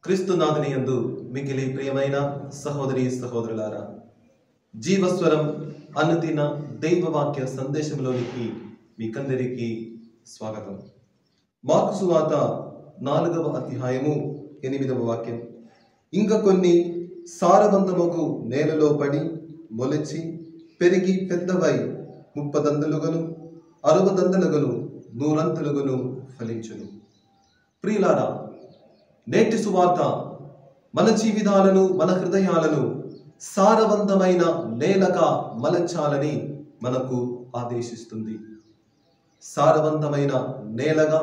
క్రీస్తునాథుని యందు మిగిలి ప్రియమైన సహోదరి సహోదరులారా, జీవస్వరం అనుదిన దైవవాక్య సందేశంలోనికి మీకందరికీ స్వాగతం. మార్కు సువార్త 4వ అధ్యాయము 8వ వాక్యం. ఇంకా కొన్ని సారవంతముకు నేలలో పడి మొలిచి పెరిగి పెద్దవై 30 దంతలుగను 60 దంతలుగను 100 అంతలుగను ఫలించును. ప్రియులారా, నేటి సువార్త మన జీవితాలను మన హృదయాలను సారవంతమైన నేలగా మలచాలని మనకు ఆదేశిస్తుంది. సారవంతమైన నేలగా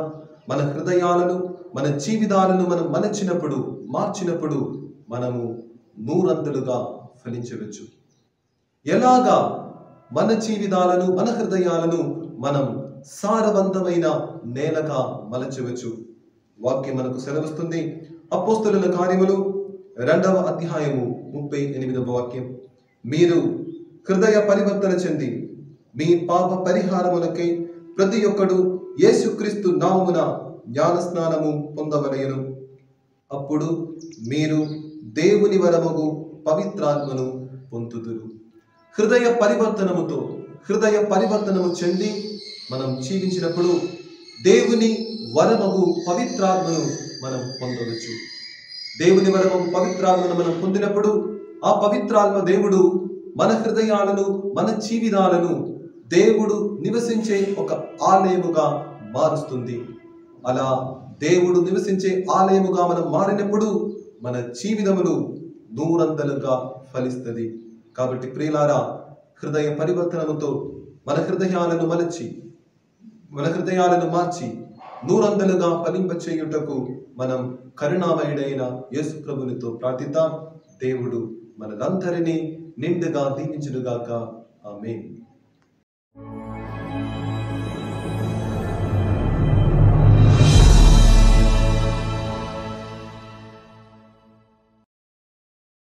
మన హృదయాలను మన జీవితాలను మనం మలచినప్పుడు మార్చినప్పుడు మనము 100 అంతలుగా ఫలించవచ్చు. ఎలాగా మన జీవితాలను మన హృదయాలను మనం సారవంతమైన నేలగా మలచవచ్చు? వాక్యం మనకు సెలవిస్తుంది. అపోస్తలుల కార్యములు 2వ అధ్యాయము 38వ వాక్యం. మీరు హృదయ పరివర్తన చెంది మీ పాప పరిహారములకై ప్రతి ఒక్కడు యేసుక్రీస్తు నామమున జ్ఞాన స్నానము పొందవలెను. అప్పుడు మీరు దేవుని వరముగు పవిత్రాత్మను పొందుదురు. హృదయ పరివర్తనము చెంది మనం జీవించినప్పుడు దేవుని వరమగు పవిత్రాత్మను మనం పొందవచ్చు. దేవుని వరమగు పవిత్రాత్మను మనం పొందినప్పుడు ఆ పవిత్రాత్మ దేవుడు మన హృదయాలను మన జీవితాలను దేవుడు నివసించే ఒక ఆలయముగా మారుస్తుంది. అలా దేవుడు నివసించే ఆలయముగా మనం మారినప్పుడు మన జీవితములు 100 అంతలుగా ఫలిస్తుంది. కాబట్టి ప్రియులారా, హృదయ పరివర్తనముతో మన హృదయాలను మలచి మన హృదయాలను మార్చి 100 అంతలుగా ఫలింపచేయుటకు మనం కరుణామయుడైన యేసు ప్రభునితో ప్రార్థిద్దాం. దేవుడు మనలందరినీ నిండుగా దీవించునుగాక. ఆమేన్.